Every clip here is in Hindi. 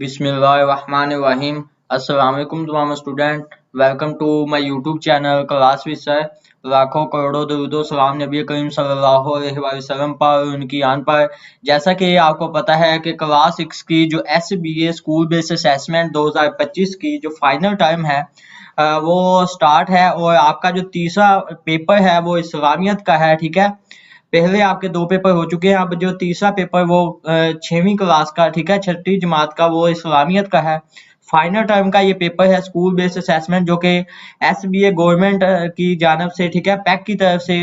बिस्मिल्लाहिर्रहमानिर्रहीम। अस्सलाम वालेकुम तमाम student, welcome to my YouTube channel class with sir. लाखों करोड़ों दरूदो सलाम नबी करीम सल्लल्लाहु अलैहि वसल्लम पर, उनकी आन पर। जैसा कि आपको पता है कि क्लास 6 की जो SBA स्कूल बेस्ड असेसमेंट 2025 की जो फाइनल टाइम है वो स्टार्ट है, और आपका जो तीसरा पेपर है वो इस्लामियत का है। ठीक है, पहले आपके 2 पेपर हो चुके हैं, अब जो तीसरा पेपर वो 6वीं क्लास का, ठीक है, 6ठी जमात का, वो इस्लामियत का है। फाइनल टर्म का ये पेपर है स्कूल बेस्ड असेसमेंट, जो कि SBA गवर्नमेंट की जानब से, ठीक है, पैक की तरफ से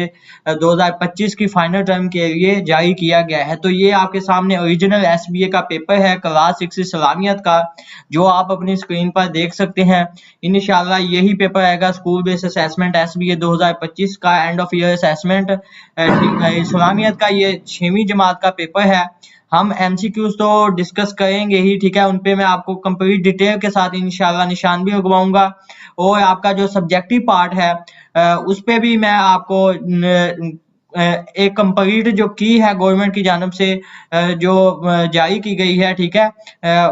2025 की फाइनल टर्म के लिए जारी किया गया है। तो ये आपके सामने ओरिजिनल SBA का पेपर है क्लास 6 इस्लामियत का, जो आप अपनी स्क्रीन पर देख सकते हैं। इंशाल्लाह यही पेपर आएगा स्कूल बेस्ड असेसमेंट SBA 2025 का एंड ऑफ ईयर असेसमेंट। इस्लामियत का ये 6वीं जमात का पेपर है। हम MCQs तो डिस्कस करेंगे ही, ठीक है, उन पे मैं आपको कंप्लीट डिटेल के साथ इंशाल्लाह निशान भी लगवाऊंगा। और आपका जो सब्जेक्टिव पार्ट है उस पे भी मैं आपको एक कंप्लीट जो की है गवर्नमेंट की जानब से जो जारी की गई है, ठीक है,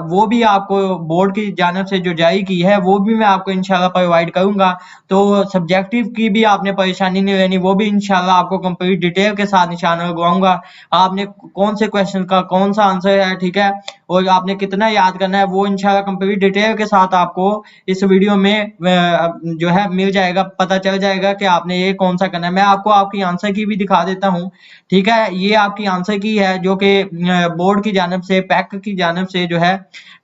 वो भी आपको बोर्ड की जानब से जो जारी की है वो भी मैं आपको इंशाल्लाह प्रोवाइड करूंगा। तो सब्जेक्टिव की भी आपने परेशानी नहीं लेनी, वो भी इंशाल्लाह आपको कंप्लीट डिटेल के साथ निशान लगवाऊंगा। आपने कौन से क्वेश्चन का कौन सा आंसर है, ठीक है, और आपने कितना याद करना है, वो इंशाल्लाह कंप्लीट डिटेल के साथ आपको इस वीडियो में जो है मिल जाएगा, पता चल जाएगा कि आपने ये कौन सा करना है। मैं आपको आपकी आंसर की भी दिखा देता हूँ, ठीक है। ये आपकी आंसर की है जो कि बोर्ड की जानब से, पैक की जानब से जो है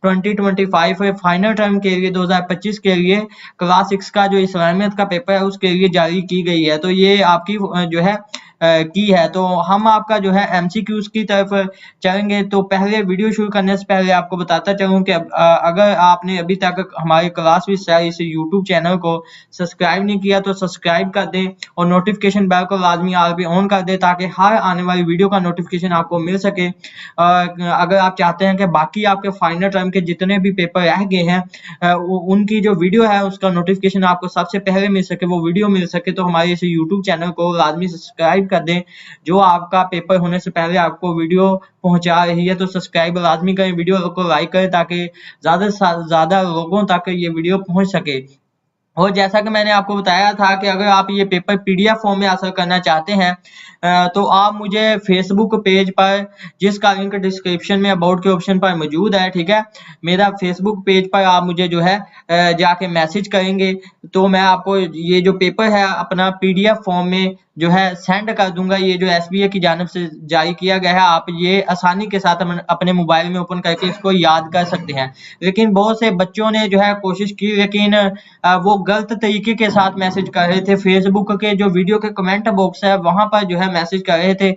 2025 फाइनल टर्म के लिए 2025 के लिए क्लास 6 का जो इस्लामियत का पेपर है उसके लिए जारी की गई है। तो ये आपकी जो है की है। तो हम आपका जो है MCQs की तरफ चलेंगे। तो पहले वीडियो शुरू करने से पहले आपको बताता चलूं कि अगर आपने अभी तक हमारे क्लास विद सर इस यूट्यूब चैनल को सब्सक्राइब नहीं किया तो सब्सक्राइब कर दें, और नोटिफिकेशन बेल को लाजमी आल पे ऑन कर दें, ताकि हर आने वाली वीडियो का नोटिफिकेशन आपको मिल सके। अगर आप चाहते हैं कि बाकी आपके फाइनल टर्म के जितने भी पेपर रह गए हैं उनकी जो वीडियो है उसका नोटिफिकेशन आपको सबसे पहले मिल सके, वो वीडियो मिल सके, तो हमारे इस यूट्यूब चैनल को लाजमी सब्सक्राइब कर दें। जो आपका पेपर होने से पहले आपको वीडियो पहुंचा रही है, तो सब्सक्राइब लाजमी करें, वीडियो को लाइक करें, ताकि ज्यादा से ज्यादा लोगों तक ये वीडियो पहुंच सके। और जैसा कि मैंने आपको बताया था कि अगर आप ये पेपर PDF फॉर्म में हासिल करना चाहते हैं तो आप मुझे फेसबुक पेज पर, जिसका लिंक डिस्क्रिप्शन में अबाउट के ऑप्शन पर मौजूद है, ठीक है, मेरा फेसबुक पेज पर आप मुझे जो है जाके मैसेज करेंगे, तो मैं आपको ये जो पेपर है अपना PDF फॉर्म में जो है सेंड कर दूंगा। ये जो SBA की जानब से जारी किया गया है, आप ये आसानी के साथ अपने मोबाइल में ओपन करके इसको याद कर सकते हैं। लेकिन बहुत से बच्चों ने जो है कोशिश की, लेकिन वो गलत तरीके के साथ मैसेज कर रहे थे। फेसबुक के जो वीडियो के कमेंट बॉक्स है वहां पर जो है मैसेज कर रहे थे।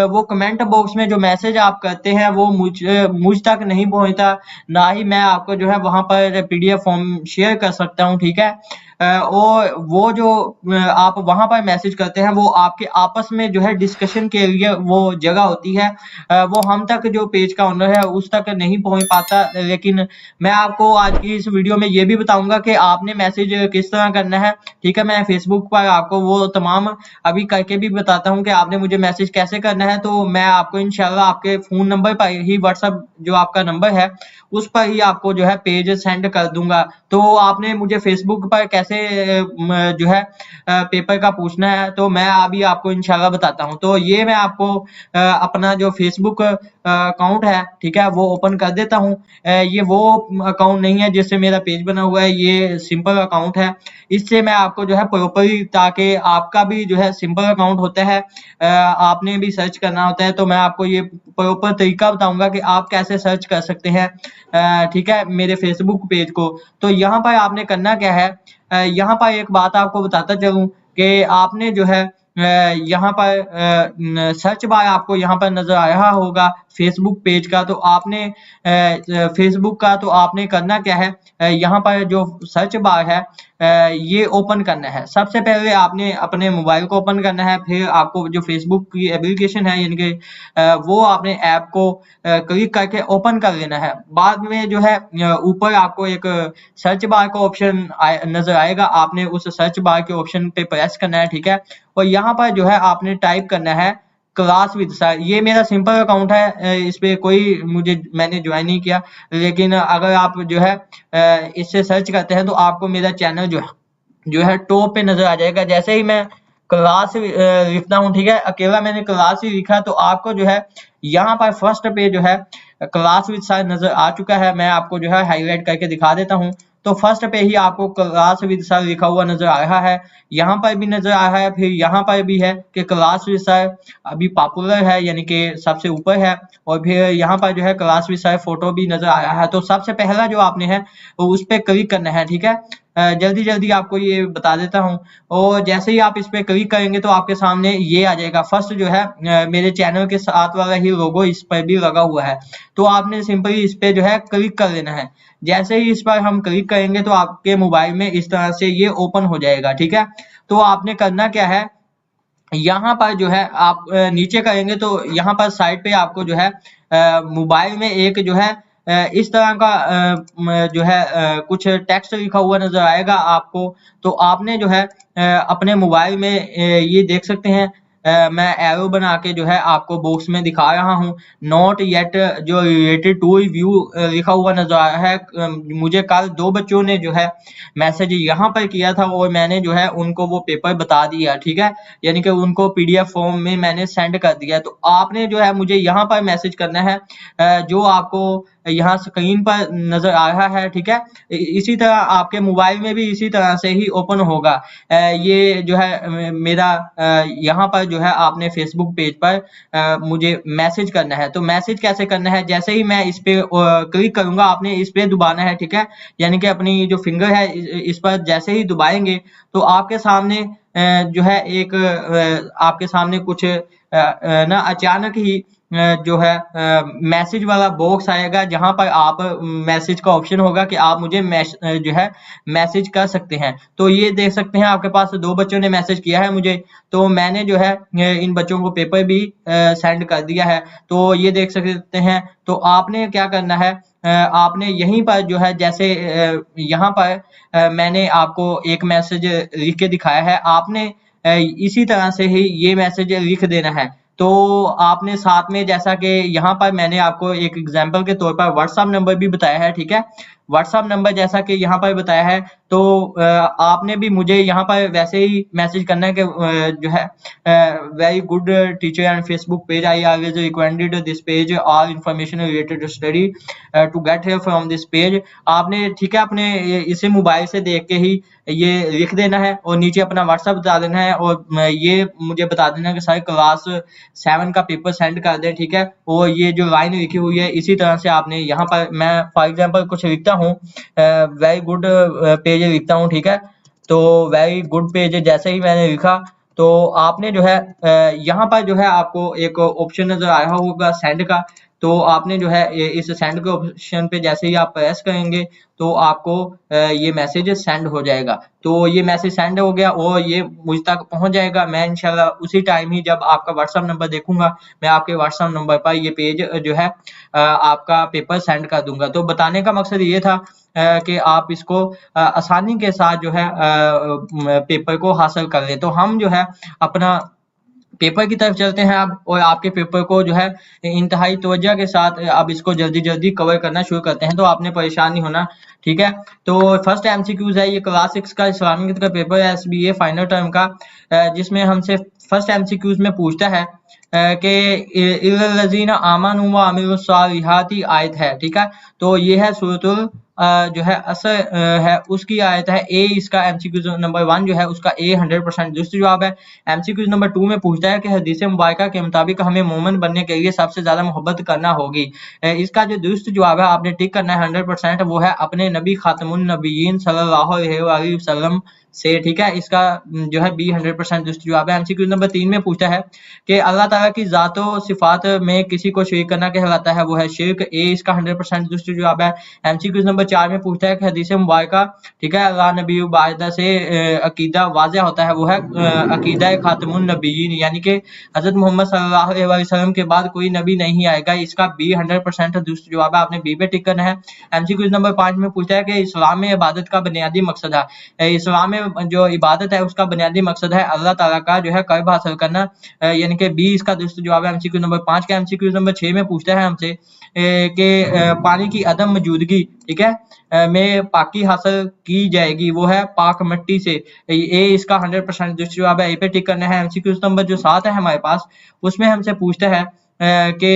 वो कमेंट बॉक्स में जो मैसेज आप करते हैं वो मुझ तक नहीं पहुंचता, ना ही मैं आपको जो है वहां पर PDF फॉर्म शेयर कर सकता हूं, ठीक है। और वो जो आप वहां पर मैसेज करते हैं वो आपके आपस में जो है डिस्कशन के लिए वो जगह होती है, वो हम तक जो पेज का ओनर है उस तक नहीं पहुंच पाता। लेकिन मैं आपको आज की इस वीडियो में ये भी बताऊंगा कि आपने मैसेज किस तरह करना है, ठीक है। मैं फेसबुक पर आपको वो तमाम अभी करके भी बताता हूँ कि आपने मुझे मैसेज कैसे करना है। तो मैं आपको इंशाल्लाह आपके फोन नंबर पर ही, व्हाट्सएप जो आपका नंबर है उस पर ही आपको जो है पेज सेंड कर दूंगा। तो आपने मुझे फेसबुक पर कैसे जो है पेपर का पूछना है, तो मैं अभी आपको इंशाल्लाह बताता हूँ। तो ये मैं आपको अपना जो फेसबुक अकाउंट है, ठीक है, वो ओपन कर देता हूँ। ये वो अकाउंट नहीं है जिससे मेरा पेज बना हुआ है, ये सिंपल अकाउंट है। इससे मैं आपको जो है प्रॉपरली, ताकि आपका भी जो है सिंपल अकाउंट होता है, आपने भी सर्च करना होता है, तो मैं आपको ये प्रॉपर तरीका बताऊंगा कि आप कैसे सर्च कर सकते हैं, ठीक है, मेरे फेसबुक पेज को। तो यहाँ पर आपने करना क्या है, यहाँ पर एक बात आपको बताता चलूं कि आपने जो है यहाँ पर सर्च बार आपको यहाँ पर नजर आ रहा होगा फेसबुक पेज का। तो आपने फेसबुक का, तो आपने करना क्या है, यहाँ पर जो सर्च बार है ये ओपन करना है। सबसे पहले आपने अपने मोबाइल को ओपन करना है, फिर आपको जो फेसबुक की एप्लीकेशन है, यानी कि वो आपने ऐप को क्लिक करके ओपन कर लेना है। बाद में जो है ऊपर आपको एक सर्च बार का ऑप्शन नजर आएगा, आपने उस सर्च बार के ऑप्शन पे प्रेस करना है, ठीक है। और यहाँ पर जो है आपने टाइप करना है क्लास विद सर, ये मेरा सिंपल अकाउंट है, इस पे मैंने ज्वाइन नहीं किया। लेकिन अगर आप जो है इससे सर्च करते हैं तो आपको मेरा चैनल जो है टॉप पे नजर आ जाएगा। जैसे ही मैं क्लास लिखता हूँ, ठीक है, अकेला मैंने क्लास ही लिखा तो आपको जो है यहाँ पर फर्स्ट पे जो है क्लास विद सर नजर आ चुका है। मैं आपको जो है हाईलाइट करके दिखा देता हूँ। तो फर्स्ट पे ही आपको क्लास विद सर लिखा हुआ नजर आ रहा है, यहाँ पर भी नजर आ रहा है, फिर यहाँ पर भी है कि क्लास विद सर अभी पॉपुलर है, यानी कि सबसे ऊपर है। और फिर यहाँ पर जो है क्लास विद सर फोटो भी नजर आ रहा है। तो सबसे पहला जो आपने है उस पर क्लिक करना है, ठीक है। जल्दी जल्दी आपको ये बता देता हूँ। और जैसे ही आप इस पे क्लिक करेंगे तो आपके सामने ये आ जाएगा। फर्स्ट जो है मेरे चैनल के साथ वाला ही लोगो इस पर भी लगा हुआ है। तो आपने सिंपली इस पे जो है क्लिक कर लेना है। जैसे ही इस पर हम क्लिक करेंगे तो आपके मोबाइल में इस तरह से ये ओपन हो जाएगा, ठीक है। तो आपने करना क्या है, यहाँ पर जो है आप नीचे करेंगे तो यहाँ पर साइड पे आपको जो है मोबाइल में एक जो है इस तरह का जो है कुछ टेक्स्ट लिखा हुआ नजर आएगा आपको। तो आपने जो है अपने मोबाइल में ये देख सकते हैं, मैं एरो बना के जो है आपको बॉक्स में दिखा रहा हूँ। नॉट येट जो रिलेटेड टू व्यू लिखा हुआ नजर आ रहा है। मुझे कल 2 बच्चों ने जो है मैसेज यहाँ पर किया था और मैंने जो है उनको वो पेपर बता दिया, ठीक है, यानी कि उनको पीडीएफ फॉर्म में मैंने सेंड कर दिया। तो आपने जो है मुझे यहाँ पर मैसेज करना है जो आपको यहाँ स्क्रीन पर नजर आ रहा है, ठीक है। इसी तरह आपके मोबाइल में भी इसी तरह से ही ओपन होगा। ये जो है मेरा यहाँ पर जो है आपने फेसबुक पेज पर मुझे मैसेज करना है। तो मैसेज कैसे करना है, जैसे ही मैं इस पे क्लिक करूंगा आपने इस पे दबाना है, ठीक है। यानी कि अपनी जो फिंगर है इस पर जैसे ही दबाएंगे तो आपके सामने जो है एक आपके सामने कुछ ना अचानक ही जो है मैसेज वाला बॉक्स आएगा, जहां पर आप मैसेज का ऑप्शन होगा कि आप मुझे जो है मैसेज कर सकते हैं। तो ये देख सकते हैं आपके पास 2 बच्चों ने मैसेज किया है मुझे, तो मैंने जो है इन बच्चों को पेपर भी सेंड कर दिया है। तो ये देख सकते हैं। तो आपने क्या करना है, आपने यहीं पर जो है जैसे यहाँ पर मैंने आपको एक मैसेज लिख के दिखाया है, आपने इसी तरह से ही ये मैसेज लिख देना है। तो आपने साथ में जैसा कि यहाँ पर मैंने आपको एक एग्जांपल के तौर पर व्हाट्सएप नंबर भी बताया है, ठीक है। व्हाट्सएप नंबर जैसा कि यहाँ पर बताया है, तो आपने भी मुझे यहाँ पर वैसे ही मैसेज करना है कि जो है very good teacher and Facebook page, I always recommended this page, all information related to study to get help from this page. आपने, ठीक है, अपने इसे मोबाइल से देख के ही ये लिख देना है और नीचे अपना व्हाट्सएप बता देना है और ये मुझे बता देना कि सर क्लास 7 का पेपर सेंड कर दें, ठीक है। और ये जो लाइन लिखी हुई है इसी तरह से आपने यहाँ पर, मैं फॉर एग्जांपल कुछ लिखता हूँ, वेरी गुड पेज लिखता हूँ, ठीक है। तो वेरी गुड पेज जैसे ही मैंने लिखा तो आपने जो है यहाँ पर जो है आपको एक ऑप्शन नजर आया होगा सेंड का। तो आपने जो है इस सेंड के ऑप्शन पे जैसे ही आप प्रेस करेंगे तो आपको ये मैसेज सेंड हो जाएगा। तो ये मैसेज सेंड हो गया और ये मुझ तक पहुंच जाएगा। मैं इंशाल्लाह उसी टाइम ही जब आपका व्हाट्सएप नंबर देखूंगा, मैं आपके व्हाट्सएप नंबर पर ये पेज जो है आपका पेपर सेंड कर दूंगा। तो बताने का मकसद ये था कि आप इसको आसानी के साथ जो है पेपर को हासिल कर लें। तो हम जो है अपना पेपर की तरफ चलते हैं अब, और आपके पेपर को जो है इंतहाई तवज्जो के साथ अब इसको जल्दी जल्दी कवर करना शुरू करते हैं। तो आपने परेशान नहीं होना, ठीक है। तो फर्स्ट एमसीक्यूज है, ये क्लास 6 का इस्लामिक का पेपर है, एसबीए फाइनल टर्म का, जिसमें हमसे फर्स्ट एमसीक्यूज में पूछता है कि इल्लल्लज़ीना आमनू व अमिलुस सालिहाती आयत है, ठीक है। तो ये है सूरतुल जो है असर है उसकी आयत है। ए इसका एमसीक्यू नंबर 1 जो है उसका ए 100% दुरुस्त जवाब है। एमसीक्यू नंबर 2 में पूछता है कि हदीस मुबारका के मुताबिक हमें मोमिन बनने के लिए सबसे ज्यादा मोहब्बत करना होगी। इसका जो दुरुस्त जवाब है आपने टिक करना है 100%, वो है अपने नबी खातमुन नबीयीन सल्लल्लाहु अलैहि वसल्लम से, ठीक है। इसका जो है बी 100% दुरुस्त जवाब है। एमसीक्यू नंबर 3 में पूछता है कि अल्लाह ताला की ज़ात व सिफात में किसी को शरीक करना कहलाता है, वो है शिर्क। ए इसका 100% दुरुस्त जवाब है। एमसीक्यू नंबर 4 में पूछता है कि हदीस मुबारका, ठीक है, अल्लाह नबी बायदा से अकीदा वाज़ेह होता है, वो है अकीदा खातमुन नबीयीन, यानी कि हज़रत मोहम्मद सल्लल्लाहु अलैहि वसल्लम के बाद कोई नबी नहीं आएगा। इसका बी 100% दुरुस्त जवाब है, आपने बी पे टिक करना है। एमसीक्यू नंबर 5 में पूछता है कि इस्लाम में इबादत का बुनियादी मकसद है। इस्लाम में जो इबादत है उसका बुनियादी मकसद है अल्लाह ताला का जो है कर्ब हासिल करना, यानी कि बी इसका दुरुस्त जवाब है एमसीक्यू नंबर 5 का। एमसीक्यू नंबर 6 में पूछता है हमसे कि पानी की अदम मौजूदगी, ठीक है, में पाकी हासिल की जाएगी, वो है पाक मिट्टी से। ए इसका 100% दुरुस्त जवाब है, ए पे टिक करना है। एमसीक्यू नंबर जो 7 है हमारे पास, उसमें हमसे पूछता है कि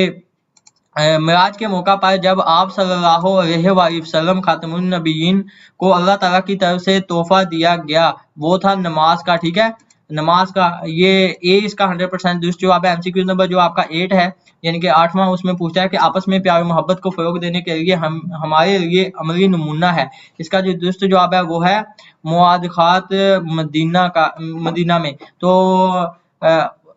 मिराज के मौका पर जब आप सल्लल्लाहु अलैहि वसल्लम खातमुन नबीयीन को अल्लाह ताला की तरफ से तोहफा दिया गया, वो था नमाज का, ठीक है, नमाज का। ये ए इसका 100% दुरुस्त जवाब है। एमसीक्यू नंबर जो आपका 8 है, यानी कि 8वां, उसमें पूछता है कि आपस में प्यार मोहब्बत को फरोग देने के लिए हमारे लिए अमली नमूना है। इसका जो दुरुस्त जवाब है वो है मुआदखात मदीना में। तो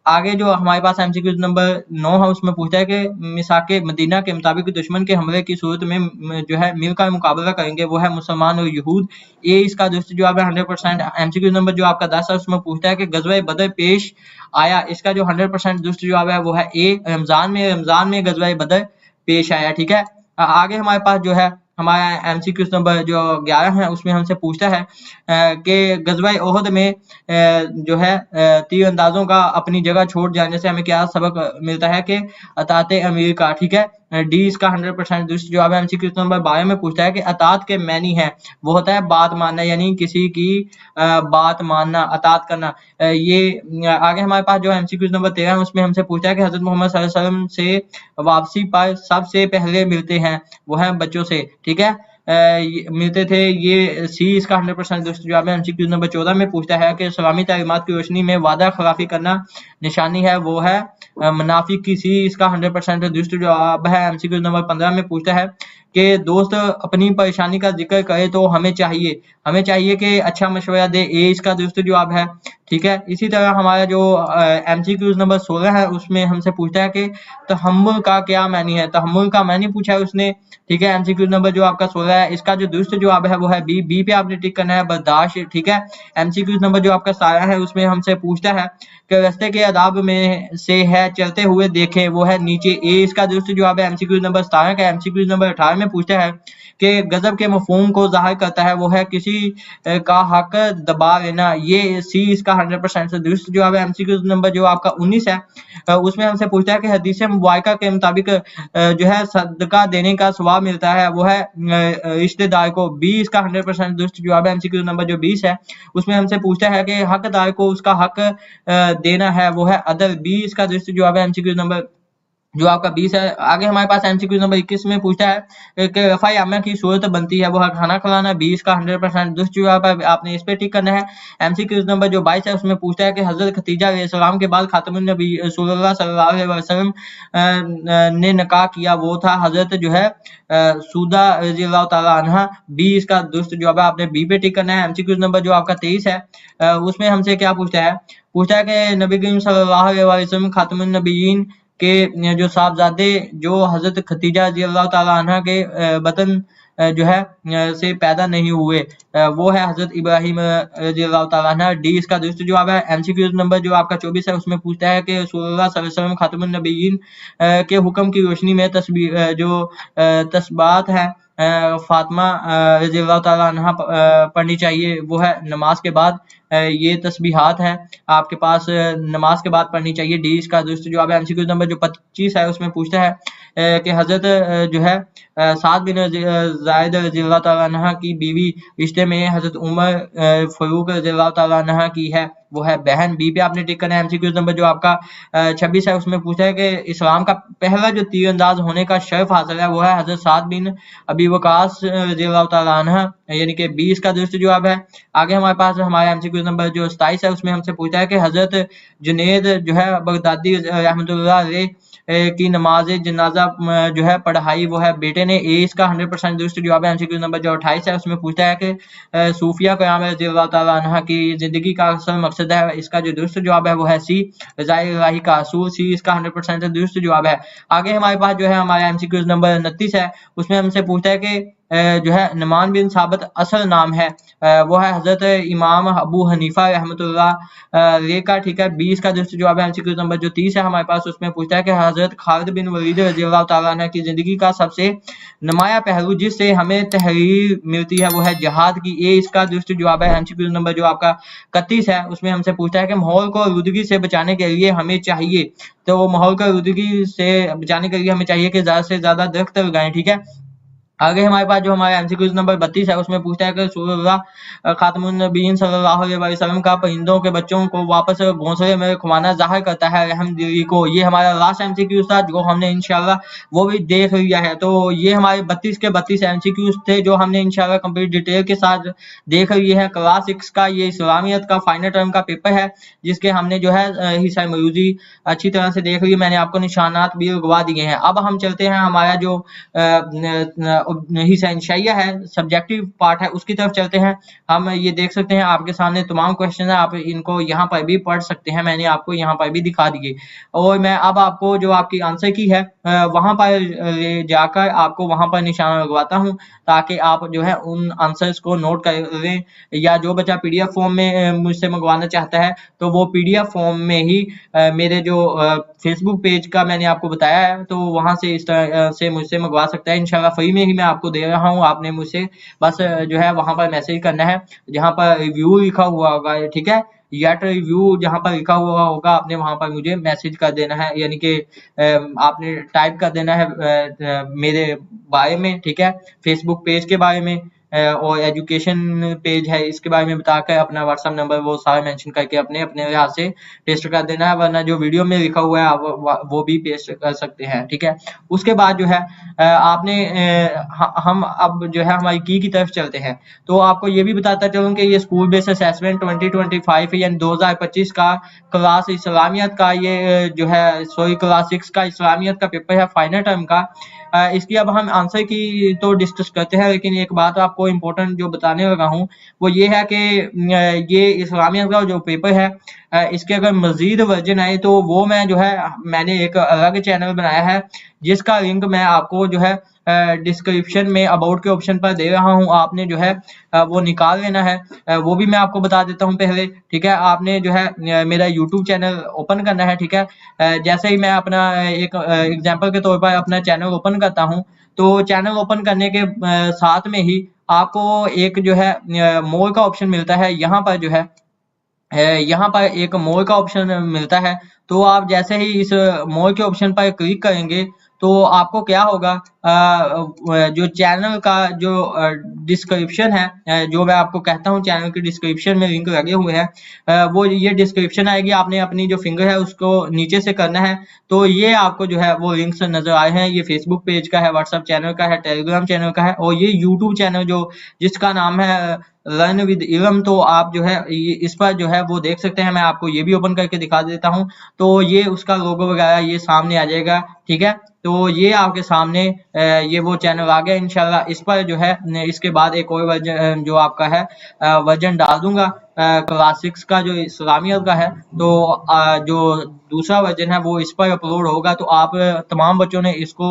आगे जो हमारे पास एमसीक्यू नंबर 9 है, उसमें पूछता है कि मिसाके मदीना के मुताबिक दुश्मन के हमले की सूरत में जो है मिलकर मुकाबला करेंगे, वो है मुसलमान और यहूद। ये इसका दुरुस्त जवाब है 100%। एमसीक्यू नंबर जो आपका 10 है, उसमें पूछता है कि गज़वे बदर पेश आया, इसका जो 100% दुरुस्त जवाब है वो है ए, रमजान में गज़वे बदर पेश आया, ठीक है। आगे हमारे पास जो है हमारा एमसीक्यू नंबर जो 11 है, उसमें हमसे पूछता है कि गज़वा ओहद में जो है तीर अंदाजों का अपनी जगह छोड़ जाने से हमें क्या सबक मिलता है कि अतात अमीर का, ठीक है। डी इसका 100% दुरुस्त जवाब है। एमसीक्यू नंबर 12 में पूछता है कि अतात के मैनी है, वो होता है बात मानना, यानी किसी की बात मानना, अतात करना। ये आगे हमारे पास जो एमसीक्यू नंबर 13 है, उसमें हमसे पूछा है कि हज़रत मोहम्मद सल्लल्लाहु अलैहि वसल्लम से वापसी पर सबसे पहले मिलते हैं, वो है बच्चों से, ठीक है, मिलते थे। ये सी इसका 100% दुरुस्त जवाब है। एमसीक्यू नंबर 14 में पूछता है कि इस्लामी तालीमात की रोशनी में वादा खिलाफी करना निशानी है, वो है मुनाफिक की। सी इसका 100% दुरुस्त जवाब है। एमसीक्यू नंबर 15 में पूछता है कि दोस्त अपनी परेशानी का जिक्र करे तो हमें चाहिए कि अच्छा मशवरा दे, ए इसका दुरुस्त जवाब है, ठीक है। इसी तरह हमारा जो एमसीक्यू नंबर 16 है, उसमें हमसे पूछता है कि तहम्मुल का क्या मानी है, तहम्मुल का मानी पूछा है उसने, ठीक है। एमसीक्यू नंबर जो आपका 16 है, इसका जो दुरुस्त जवाब है वो है बी। बी पे आपने टिक करना है, बर्दाश्त, ठीक है। एमसीक्यू नंबर जो आपका 17 है, उसमें हमसे पूछता है कि रास्ते के आदाब में से है चलते हुए देखें, वो है नीचे, ए इसका दुरुस्त जवाब है एमसीक्यू नंबर 17 का। एमसीक्यू नंबर 18 में पूछता है कि गजब के मफहूम को ज़ाहिर करता है, वो है किसी का हक दबा लेना, ये सी इसका 100% से दुरुस्त जवाब है। एमसीक्यू नंबर जो आपका 19 है, उसमें हमसे पूछता है कि हदीस मुबारका के मुताबिक जो है सदका देने का सवाब मिलता है, वो है रिश्तेदार को, बी इसका 100% दुरुस्त जवाब है। एमसीक्यू नंबर जो 20 है, उसमें हमसे पूछता है कि हकदार को उसका हक देना है, वो है अदल, बी इसका दुरुस्त जवाब है। एमसीक्यू नंबर जो आपका 20 है। आगे हमारे पास एमसीक्यू नंबर 21 में पूछता है कि रफ़ाए अम्मा की सूरत बनती है, वो है खाना खिलाना, 20 का 100% दुरुस्त जवाब है, आपने इस पे टिक करना है। एमसीक्यू नंबर जो 22 है, उसमें पूछता है कि हज़रत खदीजा अलैहिस्सलाम के बाद खातमुन नबी रसूलुल्लाह सल्लल्लाहु अलैहि वसल्लम ने निकाह किया, वो था हज़रत जो है सूदा रज़ियल्लाहु ताला अन्हा, बी इसका दुरुस्त जवाब है, आपने बी पे टिक करना है। एमसीक्यू नंबर जो आपका 23 है, उसमें हमसे क्या पूछता है कि नबी करीम सल्लल्लाहु अलैहि वसल्लम खातमुन नबिय्यीन के जो साहबजादे जो हज़रत खदीजा रज़ियल्लाहु ताला अन्हा के बतन जो है से पैदा नहीं हुए, वो है हज़रत इब्राहीम रज़ियल्लाहु ताला अन्हा, डी इसका दुरुस्त जवाब है। एमसीक्यू नंबर जो आपका 24 है, उसमें पूछता है कि रसूलुल्लाह सल्लल्लाहु अलैहि वसल्लम खातमुन नबिय्यीन के हुक्म की रोशनी में जो तस्बात है फातिमा रज़ियल्लाहु ताला अन्हा पढ़नी चाहिए, वो है नमाज के बाद। ये तस्बीहात हैं आपके पास, नमाज के बाद पढ़नी चाहिए, डी इसका दुरुस्त जवाब है। एमसीक्यू नंबर जो 25 है, उसमें पूछता है कि हज़रत जो है साद बिन ज़ायद रज़ियल्लाहु ताला अन्हा की बीवी रिश्ते में हज़रत उमर फ़ारूक रज़ियल्लाहु ताला अन्हा की है, वो है बहन, बी पे आपने टिक करना है। एमसीक्यू नंबर जो आपका 26 है, उसमें पूछा है कि इस्लाम का पहला जो तीरंदाज होने का शर्फ हासिल है, वो है हज़रत साद बिन अबी वक़ास रज़ियल्लाहु ताला अन्हा, यानी कि बी इसका दुरुस्त जवाब है। आगे हमारे पास हमारा एमसीक्यू नंबर जो 27 है, उसमें हमसे पूछा है कि हज़रत जुनैद जो है बगदादी रहमतुल्लाह अलैह की नमाज जनाजा जो है पढ़ाई, वो है बेटे ने, ए इसका 100% दुरुस्त जवाब है। एमसीक्यू नंबर जो 28 है, उसमें पूछता है कि सूफिया क़याम रज़ियल्लाहु ताला अन्हा की ज़िंदगी का असल मकसद है, इसका जो दुरुस्त जवाब है वो है सी, रज़ाए इलाही का असूल, सी इसका 100% दुरुस्त जवाब है। आगे हमारे पास जो है हमारा एमसीक्यू नंबर 29 है, उसमें हमसे पूछता है कि जो है नुमान बिन साबित असल नाम है, वो है हजरत इमाम अबू हनीफा रहमतुल्लाह का, ठीक है। 20 का दुरुस्त जवाब है। एमसीक्यू नंबर जो 30 है हमारे पास, उसमें पूछता है कि हजरत खालिद बिन वलीद रज़ियल्लाहु ताला अन्हु की जिंदगी का सबसे नुमाया पहलू जिससे हमें तहरीर मिलती है वो है जिहाद की। ये इसका दुरुस्त जवाब है। एमसीक्यू नंबर जो आपका 31 है, उसमें हमसे पूछता है कि माहौल को आलूदगी से बचाने के लिए हमें चाहिए, तो माहौल को आलूदगी से बचाने के लिए हमें चाहिए कि ज्यादा से ज्यादा दरख्त लगाएं, ठीक है। आगे हमारे पास जो हमारा एमसीक्यू नंबर 32 है, उसमें पूछता है कि रसूलुल्लाह खातमुन नबीय्यीन सल्लल्लाहु अलैहि वसल्लम का परिंदों के बच्चों को वापस घोंसले में खुमाना ज़ाहिर करता है रहमदिली को। ये हमारा लास्ट एमसीक्यू था जो हमने इंशाल्लाह वो भी देख लिया है। तो ये हमारे 32 के 32 एमसीक्यू थे जो हमने इंशाल्लाह कंप्लीट डिटेल के साथ देख लिए हैं। क्लास 6 का ये इस्लामियत का फाइनल टर्म का पेपर है, जिसके हमने जो है हिस्सा मौजूदी अच्छी तरह से देख लिया। मैंने आपको निशानात भी लगवा दिए हैं। अब हम चलते हैं हमारा जो हिस्सा इंशाइया है, सब्जेक्टिव पार्ट है, उसकी तरफ चलते हैं। हम ये देख सकते हैं आपके सामने तमाम क्वेश्चन है, आप इनको यहाँ पर भी पढ़ सकते हैं। मैंने आपको यहाँ पर भी दिखा दिए, और मैं अब आपको जो आपकी आंसर की है वहां पर जाकर आपको वहां पर निशाना लगवाता हूँ, ताकि आप जो है उन आंसर्स को नोट कर लें। या जो बच्चा पीडीएफ फॉर्म में मुझसे मंगवाना चाहता है, तो वो पीडीएफ फॉर्म में ही मेरे जो फेसबुक पेज का मैंने आपको बताया है, तो वहां से इस तरह से मुझसे मंगवा सकता है। इंशाल्लाह फ्री में ही मैं आपको दे रहा हूँ। आपने मुझसे बस जो है वहां पर मैसेज करना है, जहां पर रिव्यू लिखा हुआ होगा, ठीक है, येट रिव्यू जहां पर लिखा हुआ होगा, आपने वहां पर मुझे मैसेज कर देना है, यानी कि आपने टाइप कर देना है मेरे बारे में, ठीक है, फेसबुक पेज के बारे में और एजुकेशन पेज है इसके बारे में बताकर अपना व्हाट्सएप नंबर वो सारा मेंशन करके अपने अपने लिहाज से पेस्ट कर देना है, वरना जो वीडियो में लिखा हुआ है आप वो भी पेस्ट कर सकते हैं, ठीक है। उसके बाद जो है आपने हम अब जो है हमारी की तरफ चलते हैं। तो आपको ये भी बताता चलूं कि ये स्कूल बेस्ड असेसमेंट 2025 यानी 2025 का क्लास इस्लामियत का ये जो है क्लास 6 का इस्लामियत का पेपर है फाइनल टर्म का। इसकी अब हम आंसर की तो डिस्कस करते हैं, लेकिन एक बात आपको इम्पोर्टेंट जो बताने लगा हूँ वो ये है कि ये इस्लामियत का जो पेपर है इसके अगर मजीद वर्जन आए तो वो मैं जो है मैंने एक अलग चैनल बनाया है, जिसका लिंक मैं आपको जो है डिस्क्रिप्शन में अबाउट के ऑप्शन पर दे रहा हूँ। आपने जो है वो निकाल लेना है। वो भी मैं आपको बता देता हूँ पहले, ठीक है। आपने जो है मेरा यूट्यूब चैनल ओपन करना है, ठीक है। जैसे ही मैं अपना एक एग्जांपल के तौर पर अपना चैनल ओपन करता हूँ, तो चैनल ओपन करने के साथ में ही आपको एक जो है मोर का ऑप्शन मिलता है। यहाँ पर जो है यहाँ पर एक मोर का ऑप्शन मिलता है, तो आप जैसे ही इस मोर के ऑप्शन पर क्लिक करेंगे तो आपको क्या होगा, जो चैनल का जो डिस्क्रिप्शन है, जो मैं आपको कहता हूँ चैनल के डिस्क्रिप्शन में लिंक लगे हुए हैं, वो ये डिस्क्रिप्शन आएगी, आपने अपनी जो फिंगर है उसको नीचे से करना है, तो ये आपको जो है वो लिंक्स नजर आए हैं। ये फेसबुक पेज का है, व्हाट्सएप चैनल का है, टेलीग्राम चैनल का है, और ये यूट्यूब चैनल जो जिसका नाम है लर्न विद इल्म। तो आप जो है इस पर जो है वो देख सकते हैं। मैं आपको ये भी ओपन करके दिखा देता हूँ, तो ये उसका लोगो वगैरह ये सामने आ जाएगा, ठीक है। तो ये आपके सामने ये वो चैनल आ गया इंशाल्लाह। इस पर जो है इसके बाद एक और वर्जन जो आपका है वर्जन डाल दूंगा क्लास 6 का जो इस्लामियत का है, तो जो दूसरा वर्जन है वो इस पर अपलोड होगा। तो आप तमाम बच्चों ने इसको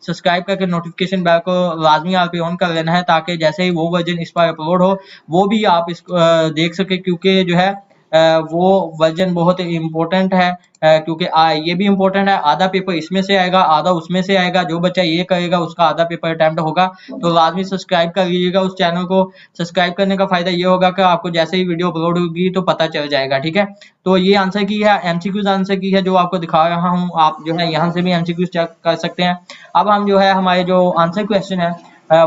सब्सक्राइब करके नोटिफिकेशन बेल को लाजमी आप पे ऑन कर लेना है, ताकि जैसे ही वो वर्जन इस पर अपलोड हो वो भी आप इसको देख सके, क्योंकि जो है वो वर्जन बहुत इम्पोर्टेंट है, क्योंकि ये भी इम्पोर्टेंट है। आधा पेपर इसमें से आएगा, आधा उसमें से आएगा। जो बच्चा ये करेगा उसका आधा पेपर अटेम्प्ट होगा। तो लाजमी सब्सक्राइब कर लीजिएगा उस चैनल को। सब्सक्राइब करने का फायदा ये होगा कि आपको जैसे ही वीडियो अपलोड होगी तो पता चल जाएगा, ठीक है। तो ये आंसर की है, एमसीक्यूज आंसर की है जो आपको दिखा रहा हूँ। आप जो है यहाँ से भी एमसीक्यूज चेक कर सकते हैं। अब हम जो है हमारे जो आंसर क्वेश्चन है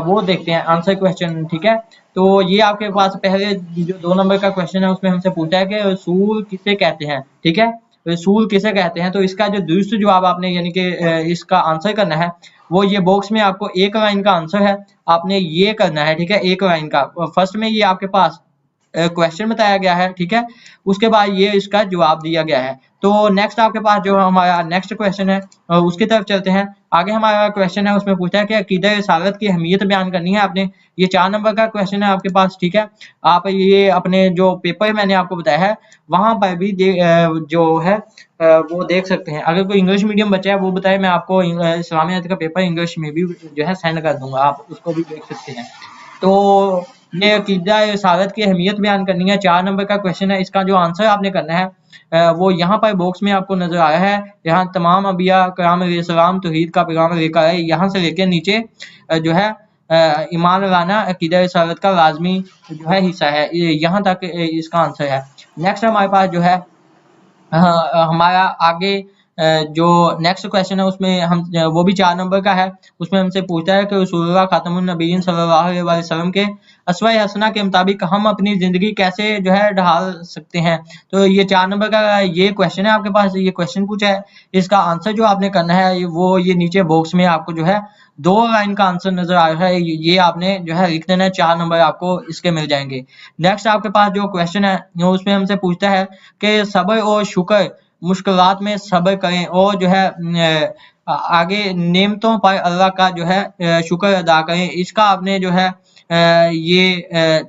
वो देखते हैं, आंसर क्वेश्चन, ठीक है। तो ये आपके पास पहले जो 2 नंबर का क्वेश्चन है उसमें हमसे पूछा है कि रसूल किसे कहते हैं, ठीक है, रसूल किसे कहते हैं। तो इसका जो दुरुस्त जवाब आपने यानी कि इसका आंसर करना है, वो ये बॉक्स में आपको एक लाइन का आंसर है, आपने ये करना है, ठीक है, एक लाइन का। फर्स्ट में ये आपके पास क्वेश्चन बताया गया है, ठीक है। उसके बाद ये इसका जवाब दिया गया है। तो नेक्स्ट आपके पास जो हमारा नेक्स्ट क्वेश्चन है उसकी तरफ चलते हैं। आगे हमारा क्वेश्चन है, उसमें पूछा है कि अकीदा रिसालत की अहमियत बयान करनी है आपने। ये 4 नंबर का क्वेश्चन है आपके पास, ठीक है। आप ये अपने जो पेपर मैंने आपको बताया है वहां पर भी जो है वो देख सकते हैं। अगर कोई इंग्लिश मीडियम बच्चा है वो बताए, मैं आपको इस्लामियत का पेपर इंग्लिश में भी जो है सेंड कर दूंगा, आप उसको भी देख सकते हैं। तो ये अकीदा रिसालत की अहमियत बयान करनी है, 4 नंबर का क्वेश्चन है। इसका जो आंसर आपने करना है वो यहाँ पर बॉक्स में आपको नजर आया है। यहाँ तमाम अम्बिया कराम अलैहिस्सलाम तौहीद का पैगाम लेकर आए, यहाँ से लेकर नीचे जो है ईमान लाना अकीदा रिसालत का लाजमी जो है हिस्सा है, यहाँ तक इसका आंसर है। नेक्स्ट हमारे पास जो है हमारा आगे जो नेक्स्ट क्वेश्चन है उसमें हम वो भी 4 नंबर का है। उसमें हमसे पूछता है कि रसूलुल्लाह खातमुन नबीय्यीन सल्लल्लाहु अलैहि वसल्लम के अस्वा हसना के मुताबिक हम अपनी ज़िंदगी कैसे जो है ढाल सकते हैं। तो ये 4 नंबर का ये क्वेश्चन है आपके पास, ये क्वेश्चन पूछा है। इसका आंसर जो आपने करना है वो ये नीचे बॉक्स में आपको जो है 2 लाइन का आंसर नज़र आ रहा है, ये आपने जो है लिख देना है, 4 नंबर आपको इसके मिल जाएंगे। नेक्स्ट आपके पास जो क्वेश्चन है उसमें हमसे पूछता है कि सब्र और शुक्र, मुश्किलात में सब्र करें और जो है आगे नेमतों पर अल्लाह का जो है शुक्र अदा करें। इसका आपने जो है ये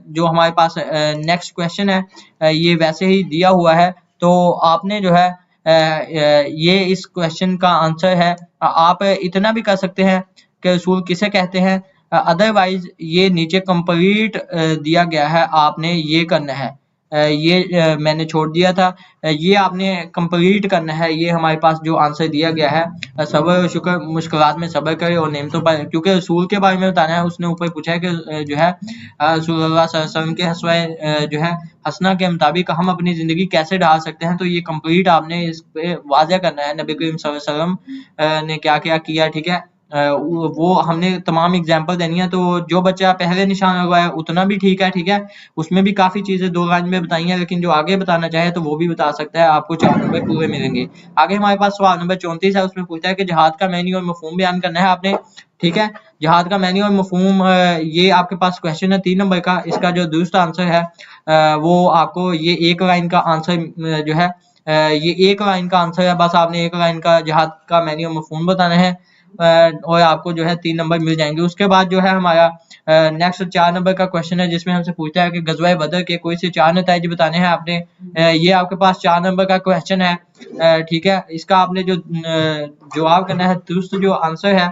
जो हमारे पास नेक्स्ट क्वेश्चन है ये वैसे ही दिया हुआ है। तो आपने जो है ये इस क्वेश्चन का आंसर है। आप इतना भी कर सकते हैं कि रसूल किसे कहते हैं, अदरवाइज ये नीचे कंप्लीट दिया गया है, आपने ये करना है। ये मैंने छोड़ दिया था, ये आपने कंप्लीट करना है। ये हमारे पास जो आंसर दिया गया है सब्र और शुक्र, मुश्किलात में सब्र करे और नेमतों पर, क्योंकि रसूल के बारे में बताना है। उसने ऊपर पूछा है कि जो है रसूलुल्लाह सल्लल्लाहु अलैहि वसल्लम के हस्वा जो है हसना के मुताबिक हम अपनी ज़िंदगी कैसे ढाल सकते हैं। तो ये कंप्लीट आपने इस पे वाज़ह करना है नबी करीम सल्लल्लाहु अलैहि वसल्लम ने क्या-क्या किया, ठीक है। वो हमने तमाम एग्जांपल देनी है। तो जो बच्चा पहले निशान लगवाया उतना भी ठीक है, ठीक है। उसमें भी काफ़ी चीज़ें 2 लाइन में बताई हैं, लेकिन जो आगे बताना चाहे तो वो भी बता सकता है, आपको 4 नंबर पूरे मिलेंगे। आगे हमारे पास सवाल नंबर 34 है, उसमें पूछता है कि जिहाद का मैनी और मफ़हूम बयान करना है आपने, ठीक है। जिहाद का मैनी और मफ़हूम ये आपके पास क्वेश्चन है 3 नंबर का। इसका जो दुरुस्त आंसर है वो आपको ये 1 लाइन का आंसर जो है ये 1 लाइन का आंसर है। बस आपने 1 लाइन का जिहाद का मैनी और मफ़हूम बताना है और आपको जो है 3 नंबर मिल जाएंगे। उसके बाद जो है हमारा नेक्स्ट 4 नंबर का क्वेश्चन है, जिसमें हमसे पूछता है कि गज़वा बदर के कोई से 4 नताइज बताने हैं आपने। ये आपके पास 4 नंबर का क्वेश्चन है, ठीक है। इसका आपने जो जवाब करना है, दुरुस्त जो आंसर है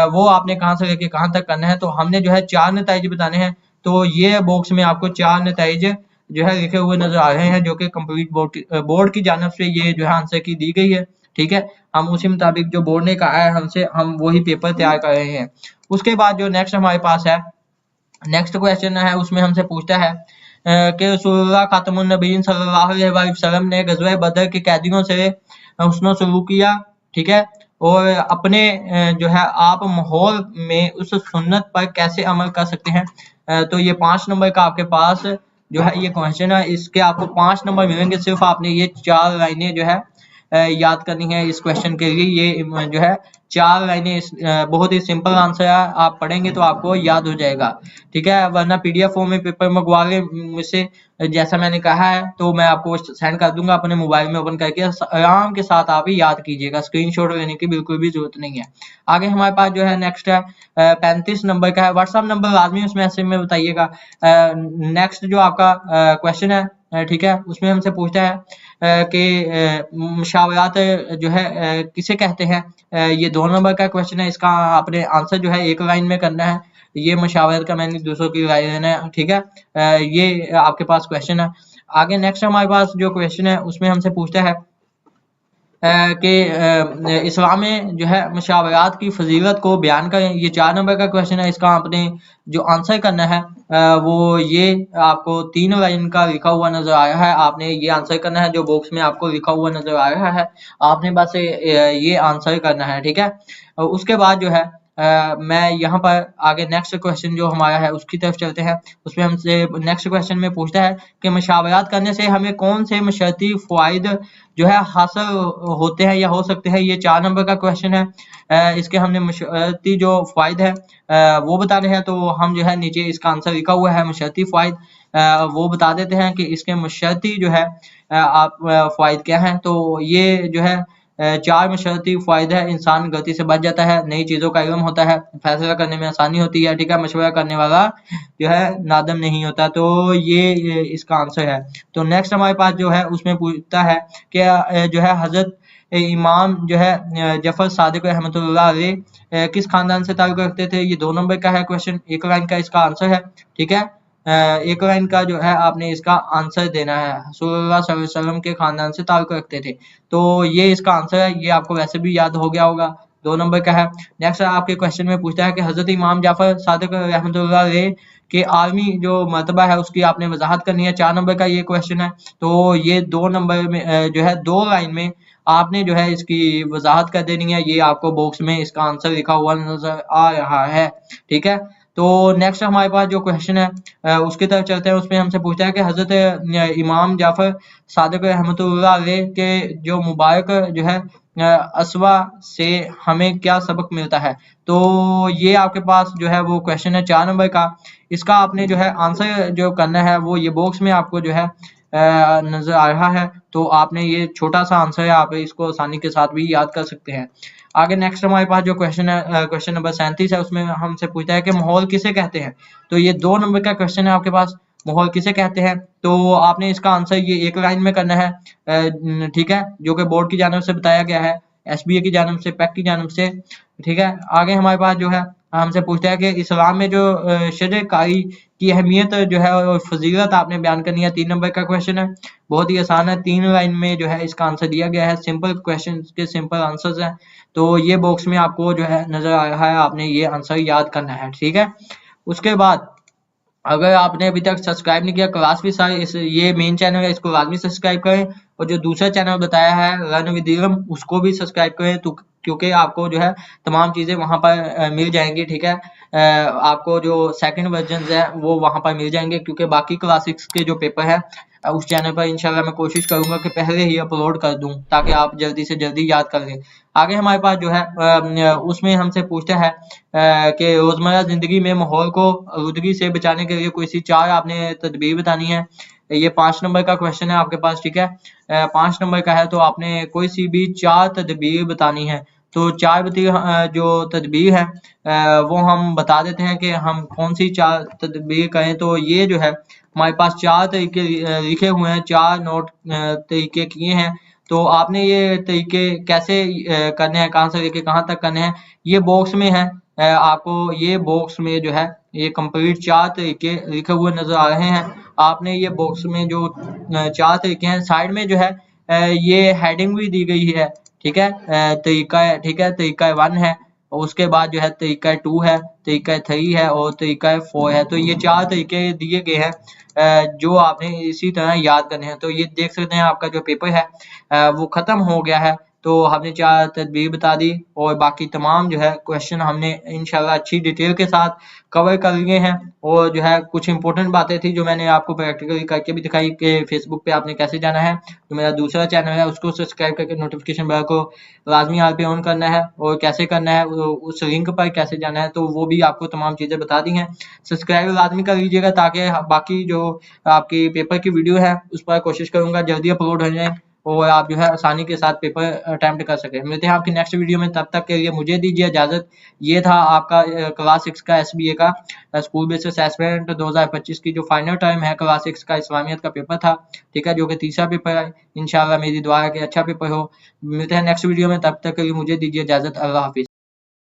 वो आपने कहाँ से लेके कहाँ तक करना है। तो हमने जो है 4 नताइज बताने हैं। तो ये बॉक्स में आपको 4 नताइज जो है लिखे हुए नजर आ रहे हैं, जो कि कंप्लीट बोर्ड की जानिब से ये जो है आंसर की दी गई है, ठीक है। हम उसी मुताबिक जो बोर्ड ने कहा है हमसे, हम वही पेपर तैयार कर रहे हैं। उसके बाद जो नेक्स्ट हमारे पास है, नेक्स्ट क्वेश्चन है, उसमें हमसे पूछता है कि रसूलुल्लाह खातमुन नबीय्यीन सल्लल्लाहु अलैहि वसल्लम ने गज़वा बदर के कैदियों से हुस्न सलूक किया, ठीक है। और अपने जो है आप माहौल में उस सुन्नत पर कैसे अमल कर सकते हैं। तो ये 5 नंबर का आपके पास जो है ये क्वेश्चन है, इसके आपको 5 नंबर मिलेंगे। सिर्फ आपने ये 4 लाइनें जो है याद करनी है इस क्वेश्चन के लिए। ये जो है 4 लाइनें बहुत ही सिंपल आंसर है, आप पढ़ेंगे तो आपको याद हो जाएगा, ठीक है। वरना पीडीएफ फॉर्म में पेपर मंगवा लें मुझसे, जैसा मैंने कहा है तो मैं आपको सेंड कर दूंगा अपने मोबाइल में ओपन करके, आराम के साथ आप ही याद कीजिएगा, स्क्रीनशॉट लेने की बिल्कुल भी जरूरत नहीं है। आगे हमारे पास जो है नेक्स्ट है 35 नंबर का है। व्हाट्सएप नंबर लाजमी उसमें ऐसे में बताइएगा। नेक्स्ट जो आपका क्वेश्चन है, ठीक है, उसमें हमसे पूछता है कि मुशावरात जो है किसे कहते हैं। ये 2 नंबर का क्वेश्चन है, इसका आपने आंसर जो है 1 लाइन में करना है। ये मशावरत का मैंने दूसरों की राय लेना है, ठीक है। ये आपके पास क्वेश्चन है। आगे नेक्स्ट हमारे पास जो क्वेश्चन है उसमें हमसे पूछता है कि इस्लाम में जो है मशावरात की फजीलत को बयान करें। ये 4 नंबर का क्वेश्चन है, इसका आपने जो आंसर करना है वो ये आपको 3 लाइन का लिखा हुआ नजर आ रहा है। आपने ये आंसर करना है, जो बॉक्स में आपको लिखा हुआ नजर आ रहा है, आपने बस ये आंसर करना है, ठीक है। उसके बाद जो है मैं यहाँ पर आगे नेक्स्ट क्वेश्चन जो हमारा है उसकी तरफ चलते हैं। उसमें हमसे नेक्स्ट क्वेश्चन में पूछता है कि मशावरात करने से हमें कौन से मशर्ती फ़वाइद जो है हासिल होते हैं या हो सकते हैं। ये 4 नंबर का क्वेश्चन है। इसके हमने मशर्ती जो फ़वाइद है वो बताने हैं। तो हम जो है नीचे इसका आंसर लिखा हुआ है मशर्ती फ़वाइद, वो बता देते हैं कि इसके मशर्ती जो है फ़वाइद क्या हैं। तो ये जो है 4 मशर्ती फ़ायदे हैं। इंसान गलती से बच जाता है, नई चीज़ों का इल्म होता है, फैसला करने में आसानी होती है, ठीक है, मशवरा करने वाला जो है नादम नहीं होता। तो ये इसका आंसर है। तो नेक्स्ट हमारे पास जो है उसमें पूछता है कि जो है हज़रत इमाम जो है जफ़र सादिक रहमतुल्लाह अलैह किस खानदान से ताल्लुक़ रखते थे। ये 2 नंबर का है क्वेश्चन, एक लाइन का इसका आंसर है, ठीक है। एक लाइन का जो है आपने इसका आंसर देना है। रसूलुल्लाह सल्लल्लाहु अलैहि वसल्लम के खानदान से ताल्लुक़ रखते थे। तो ये इसका आंसर है, ये आपको वैसे भी याद हो गया होगा, 2 नंबर का है। नेक्स्ट आपके क्वेश्चन में पूछता है कि हज़रत इमाम जाफ़र सादिक रहमतुल्लाह अलैह के आर्मी जो मर्तबा है उसकी आपने वज़ाहत करनी है, 4 नंबर का ये क्वेश्चन है। तो ये 2 नंबर में जो है 2 लाइन में आपने जो है इसकी वज़ाहत कर देनी है। ये आपको बॉक्स में इसका आंसर लिखा हुआ नज़र आ रहा है, ठीक है। तो नेक्स्ट हमारे पास जो क्वेश्चन है उसकी तरफ चलते हैं। उसमें हमसे पूछता है कि हज़रत इमाम जाफ़र सादिक रहमतुल्लाह अलैह के जो मुबारक जो है अस्वा से हमें क्या सबक मिलता है। तो ये आपके पास जो है वो क्वेश्चन है 4 नंबर का। इसका आपने जो है आंसर जो करना है वो ये बॉक्स में आपको जो है नज़र आ रहा है। तो आपने ये छोटा-सा आंसर है, आप इसको आसानी के साथ भी याद कर सकते हैं। आगे नेक्स्ट हमारे पास जो क्वेश्चन है क्वेश्चन नंबर 37 है। उसमें हमसे पूछता है कि माहौल किसे कहते हैं। तो ये 2 नंबर का क्वेश्चन है आपके पास, माहौल किसे कहते हैं। तो आपने इसका आंसर ये एक लाइन में करना है, ठीक है, जो कि बोर्ड की जानिब से बताया गया है, एसबीए की जानिब से, पैक की जानिब से, ठीक है। आगे हमारे पास जो है हमसे पूछता है कि इस्लाम में जो शजरकारी की अहमियत जो है और फजीलत आपने बयान करनी है। 3 नंबर का क्वेश्चन है, बहुत ही आसान है, 3 लाइन में जो है इसका आंसर दिया गया है। सिंपल क्वेश्चन के सिंपल आंसर्स हैं। तो ये बॉक्स में आपको जो है नज़र आ रहा है, आपने ये आंसर याद करना है, ठीक है। उसके बाद अगर आपने अभी तक सब्सक्राइब नहीं किया क्लास भी सारे इस ये मेन चैनल है, इसको लाजमी सब्सक्राइब करें। और जो दूसरा चैनल बताया है लर्न विद इल्म, उसको भी सब्सक्राइब करें। तो क्योंकि आपको जो है तमाम चीज़ें वहाँ पर मिल जाएंगी, ठीक है। आपको जो सेकंड वर्जन है वो वहाँ पर मिल जाएंगे, क्योंकि बाकी क्लास 6 के जो पेपर है उस चैनल पर इंशाल्लाह मैं कोशिश करूंगा कि पहले ही अपलोड कर दूं, ताकि आप जल्दी से जल्दी याद कर लें। आगे हमारे पास जो है उसमें हमसे पूछता है कि रोज़मर्रा ज़िंदगी में माहौल को आलूदगी से बचाने के लिए कोई सी 4 आपने तदबीर बतानी है। ये 5 नंबर का क्वेश्चन है आपके पास, ठीक है। 5 नंबर का है, तो आपने कोई सी भी 4 तदबीर बतानी है। तो 4 जो तदबीर है वो हम बता देते हैं कि हम कौन सी 4 तदबीर करें। तो ये जो है हमारे पास 4 तरीके लिखे हुए हैं, 4 नोट तरीके किए हैं। तो आपने ये तरीके कैसे करने हैं, कहाँ से लेके कहाँ तक करने हैं, ये बॉक्स में है। आपको ये बॉक्स में जो है ये कंप्लीट 4 तरीके लिखे हुए नज़र आ रहे हैं। आपने ये बॉक्स में जो 4 तरीके हैं, साइड में जो है ये हेडिंग भी दी गई है, ठीक है। तरीका है, ठीक है, तरीका 1 है, और उसके बाद जो है तरीका 2 है, तरीका 3 है और तरीका 4 है। तो ये 4 तरीके दिए गए हैं जो आपने इसी तरह याद करने हैं। तो ये देख सकते हैं आपका जो पेपर है वो ख़त्म हो गया है। तो हमने 4 तदबीर बता दी और बाकी तमाम जो है क्वेश्चन हमने इंशाल्लाह अच्छी डिटेल के साथ कवर कर लिए हैं। और जो है कुछ इंपॉर्टेंट बातें थी जो मैंने आपको प्रैक्टिकली करके भी दिखाई कि फेसबुक पे आपने कैसे जाना है। तो मेरा दूसरा चैनल है उसको सब्सक्राइब करके नोटिफिकेशन बेल को लाजमी हाल पे ऑन करना है, और कैसे करना है उस लिंक पर कैसे जाना है, तो वो भी आपको तमाम चीज़ें बता दी हैं। सब्सक्राइब लाजमी कर लीजिएगा, ताकि बाकी जो आपकी पेपर की वीडियो है उस पर कोशिश करूँगा जल्दी अपलोड हो जाए और आप जो है आसानी के साथ पेपर अटेम्प्ट कर सकें। मिलते हैं आपकी नेक्स्ट वीडियो में, तब तक के लिए मुझे दीजिए इजाज़त। ये था आपका क्लास 6 का एसबीए का स्कूल बेस्ड असेसमेंट 2025 की जो फाइनल टाइम है क्लास 6 का इस्लामियत का पेपर था, ठीक है, जो कि तीसरा पेपर है। इंशाल्लाह मेरी दुआ है कि अच्छा पेपर हो। मिलते हैं नेक्स्ट वीडियो में, तब तक के लिए मुझे दीजिए इजाज़त। अल्लाह हाफिज़।